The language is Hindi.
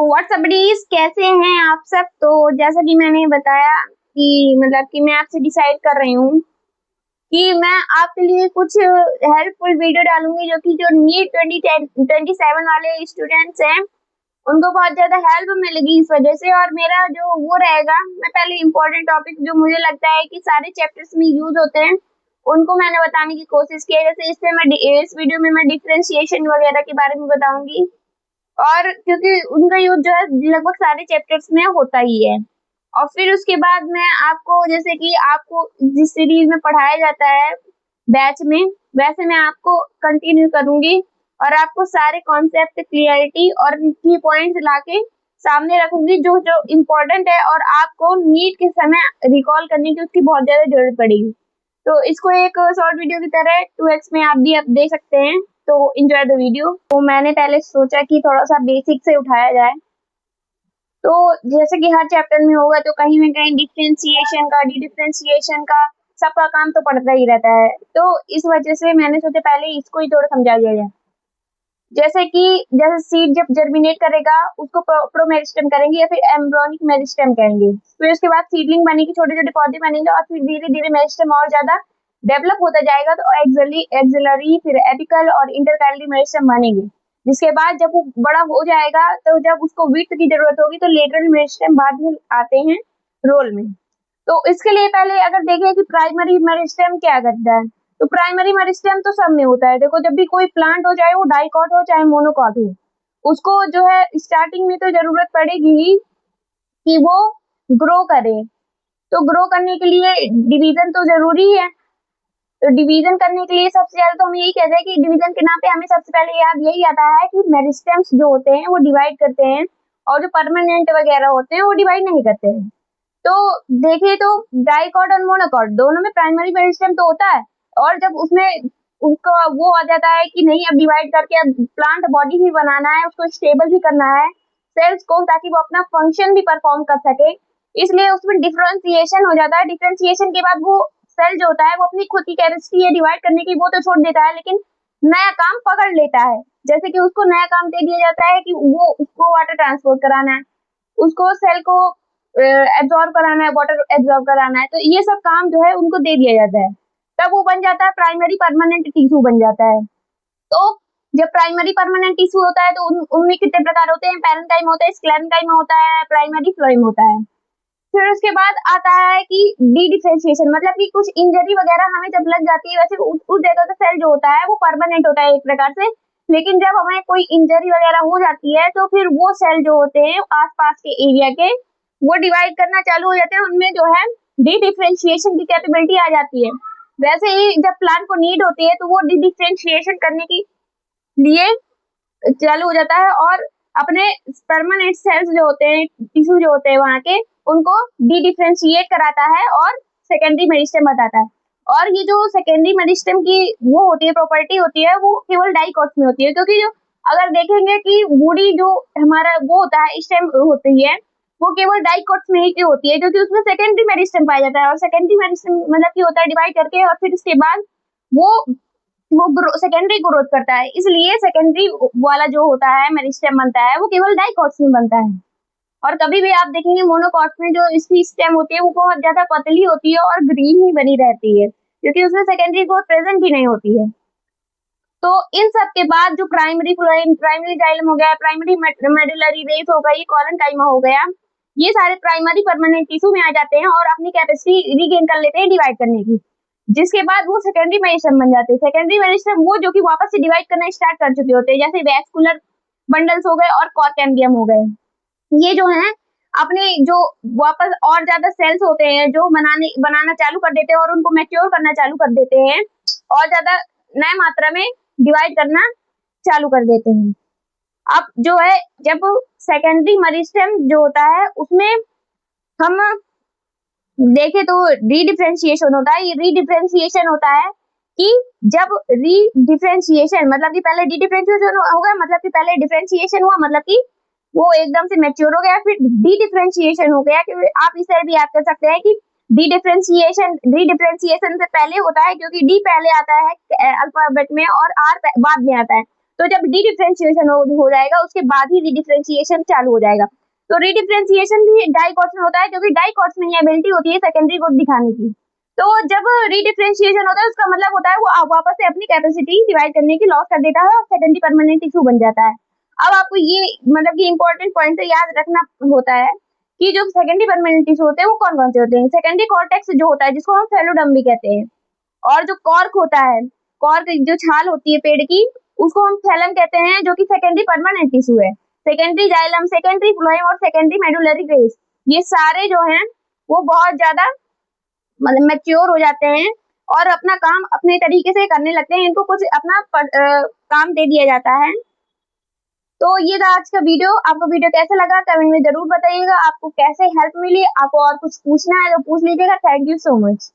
व्हाट्सअप बडीज, कैसे हैं आप सब। तो जैसा कि मैंने बताया कि मतलब कि मैं आपसे डिसाइड कर रही हूँ कि मैं आपके लिए कुछ हेल्पफुल वीडियो डालूंगी जो कि जो नीट 2027 वाले स्टूडेंट्स हैं उनको बहुत ज्यादा हेल्प मिलेगी इस वजह से। और मेरा जो वो रहेगा, मैं पहले इम्पोर्टेंट टॉपिक जो मुझे लगता है कि सारे चैप्टर्स में यूज होते हैं उनको मैंने बताने की कोशिश की है। जैसे इसमें मैं इस वीडियो में मैं डिफरेंशिएशन वगैरह के बारे में बताऊंगी, और क्योंकि उनका यूज जो है लगभग सारे चैप्टर्स में होता ही है। और फिर उसके बाद मैं आपको, जैसे कि आपको जिस सीरीज में पढ़ाया जाता है बैच में, वैसे मैं आपको कंटिन्यू करूंगी और आपको सारे कॉन्सेप्ट क्लियरिटी और की पॉइंट्स लाके सामने रखूंगी जो जो इम्पोर्टेंट है और आपको नीट के समय रिकॉल करने की उसकी बहुत ज्यादा जरूरत पड़ेगी। तो इसको एक शॉर्ट वीडियो की तरह 2x में आप भी देख सकते हैं। तो एंजॉय द वीडियो। तो मैंने पहले सोचा कि थोड़ा सा बेसिक से उठाया जाए। तो जैसे कि हर चैप्टर में होगा तो कहीं ना कहीं डिफरेंशिएशन का, डिफरेंशिएशन का सबका काम तो पड़ता ही रहता है। तो इस वजह से मैंने सोचा पहले इसको ही थोड़ा समझा दिया जाए। जैसे सीड जब जर्मिनेट करेगा उसको प्रोमेरिस्टेम करेंगे या फिर एम्ब्रियोनिक मेरिस्टेम कहेंगे। फिर उसके बाद सीडलिंग बनेगी, छोटे छोटे पौधे बनेंगे और फिर धीरे धीरे मेरिस्टेम और ज्यादा डेवलप होता जाएगा तो एक्सिलरी फिर एपिकल और इंटरकैलरी मेरिस्टेम बनेंगे। जिसके बाद जब वो बड़ा हो जाएगा तो जब उसको विड्थ की जरूरत होगी तो लेटरल मेरिस्टेम बाद में आते हैं रोल में। तो इसके लिए पहले अगर देखें कि प्राइमरी मेरिस्टेम क्या करता है, तो प्राइमरी मेरिस्टेम तो सब में होता है। देखो, जब भी कोई प्लांट हो, चाहे वो डाइकॉट हो चाहे मोनोकॉट हो, उसको जो है स्टार्टिंग में तो जरूरत पड़ेगी ही कि वो ग्रो करे। तो ग्रो करने के लिए डिवीजन तो जरूरी है। तो डिवीजन करने के लिए सबसे ज्यादा तो हम यही कहते हैं कि डिवीजन के नाम पे हमें सबसे पहले याद यही आता है कि मेरिस्टेम्स जो होते हैं वो डिवाइड करते हैं और जो परमानेंट वगैरह होते हैं वो डिवाइड नहीं करते हैं। तो देखिए, तो डाइकॉट और मोनोकॉट दोनों में प्राइमरी मेरिस्टेम तो होता है, और जब उसमें उसका वो आ जाता है कि नहीं अब डिवाइड करके अब प्लांट बॉडी भी बनाना है, उसको स्टेबल भी करना है सेल्स को, ताकि वो अपना फंक्शन भी परफॉर्म कर सके, इसलिए उसमें डिफरेंशिएशन हो जाता है। डिफरेंशिएशन के बाद वो सेल जो होता है वो अपनी खुद की कैपेसिटी है डिवाइड करने की, वो तो छोड़ देता है, लेकिन नया काम पकड़ लेता है। जैसे कि उसको नया काम दे दिया जाता है कि वो उसको वाटर ट्रांसपोर्ट कराना है, उसको सेल को एब्जॉर्ब कराना है, वाटर एब्जॉर्ब कराना है। तो ये सब काम जो है उनको दे दिया जाता है, तब वो बन जाता है प्राइमरी परमानेंट टिश्यू बन जाता है। तो जब प्राइमरी परमानेंट टिश्यू होता है तो उनमें कितने प्रकार होते हैं, पैरेन्काइम होता है, स्क्लेरेन्काइम होता है, प्राइमरी फ्लोएम होता है। फिर उसके बाद आता है कि डी डिफरेंशिएशन, मतलब कि कुछ इंजरी वगैरह हमें जब लग जाती है, वैसे उस जगह का सेल जो होता है वो परमानेंट होता है एक प्रकार से, लेकिन जब हमें कोई इंजरी वगैरह हो जाती है तो फिर वो सेल जो होते हैं आसपास के एरिया के वो डिवाइड करना चालू हो जाते हैं, उनमें जो है डी डिफरेंशिएशन की कैपेबिलिटी आ जाती है। वैसे ही जब प्लांट को नीड होती है तो वो डी डिफरेंशिएशन करने की लिए चालू हो जाता है और अपने परमानेंट सेल्स जो होते हैं, टिश्यू जो होते हैं वहां के, उनको डी डिफरेंशिएट कराता है और सेकेंडरी मेरिस्टेम बताता है। और ये जो सेकेंडरी मेरिस्टेम की वो होती है, प्रॉपर्टी होती है, वो केवल डाइकॉट्स में होती है, क्योंकि जो अगर देखेंगे कि वुडी जो हमारा वो होता है स्टेम होती है वो केवल डाइकॉट्स में ही की होती है, क्योंकि उसमें सेकेंडरी मेरिस्टेम पाया जाता है। और सेकेंडरी मेरिस्टेम मतलब की होता है डिवाइड करके और फिर उसके बाद वो सेकेंडरी ग्रोथ करता है, इसलिए सेकेंडरी वाला जो होता है मेरिस्टेम बनता है वो केवल डाइकॉट्स में बनता है। और कभी भी आप देखेंगे मोनोकॉट्स में जो इसकी स्टेम होती है वो बहुत ज्यादा पतली होती है और ग्रीन ही बनी रहती है, क्योंकि उसमें सेकेंडरी ग्रोथ प्रेजेंट ही नहीं होती है। तो इन सब के बाद जो प्राइमरी फ्लोएम, प्राइमरी जाइलम हो गया, प्राइमरी मेडुलरी रेस हो गई, कॉलनकाइमा हो गया, ये सारे प्राइमरी परमानेंट टिश्यू में आ जाते हैं और अपनी कैपेसिटी रिगेन कर लेते हैं डिवाइड करने की। जिसके बाद वो सेकेंडरी मेरिस्टेम बन जाते हैं। सेकेंडरी मेरिस्टेम वो जो कि वापस से डिवाइड करना स्टार्ट कर चुके होते हैं, जैसे वैस्कुलर बंडल्स हो गए और कॉर कैम्बियम हो गए। ये जो है अपने जो वापस और ज्यादा सेल्स होते हैं जो बनाना चालू कर देते हैं और उनको मैच्योर करना चालू कर देते हैं और ज्यादा नए मात्रा में डिवाइड करना चालू कर देते हैं। अब जो है जब सेकेंडरी मेरिस्टेम जो होता है उसमें हम देखे तो रीडिफरेंशिएशन होता है। ये रीडिफरेंशिएशन होता है कि जब रीडिफरेंशिएशन मतलब कि पहले डी-डिफरेंशिएशन हो गया, मतलब कि पहले डिफरेंशिएशन हुआ, मतलब कि वो एकदम से मैच्योर हो गया, फिर डी-डिफरेंशिएशन हो गया। कि आप इसे भी याद कर सकते हैं कि डी डिफरेंशिएशन से पहले होता है, क्योंकि डी पहले आता है अल्फाबेट में और आर बाद में आता है। तो जब रीडिफरेंशिएशन हो जाएगा उसके बाद ही रीडिफरेंशिएशन चालू हो जाएगा। तो रीडिफरेंशिएशन भी डाइकॉट्स में होता है, क्योंकि डाइकॉट्स में ये एबिलिटी होती है सेकेंडरी को दिखाने की। तो जब रीडिफरेंशिएशन होता है उसका मतलब होता है वो वापस से अपनी कैपेसिटी डिवाइड करने की लॉस कर देता है और सेकेंडरी परमानेंट टिश्यू बन जाता है। अब आपको ये मतलब कि इंपॉर्टेंट पॉइंट याद रखना होता है कि जो सेकेंडरी परमानेंट टिश्यू होते हैं वो कौन कौन से होते हैं। सेकेंडरी कॉर्टेक्स जो होता है जिसको हम फेलोडम भी कहते हैं, और जो कॉर्क होता है, कॉर्क जो छाल होती है पेड़ की, उसको हम फैलम कहते हैं, जो कि सेकेंडरी परमानेंट टिश्यू है। सेकेंडरी जाइलम, सेकेंडरी फ्लोएम और सेकेंडरी मेडुलरी बेस, ये सारे जो हैं वो बहुत ज्यादा मतलब मैच्योर हो जाते हैं और अपना काम अपने तरीके से करने लगते हैं। इनको कुछ अपना काम दे दिया जाता है। तो ये था आज का वीडियो। आपको वीडियो कैसा लगा कमेंट में जरूर बताइएगा। आपको कैसे हेल्प मिली, आपको और कुछ पूछना है तो पूछ लीजिएगा। Thank you so much.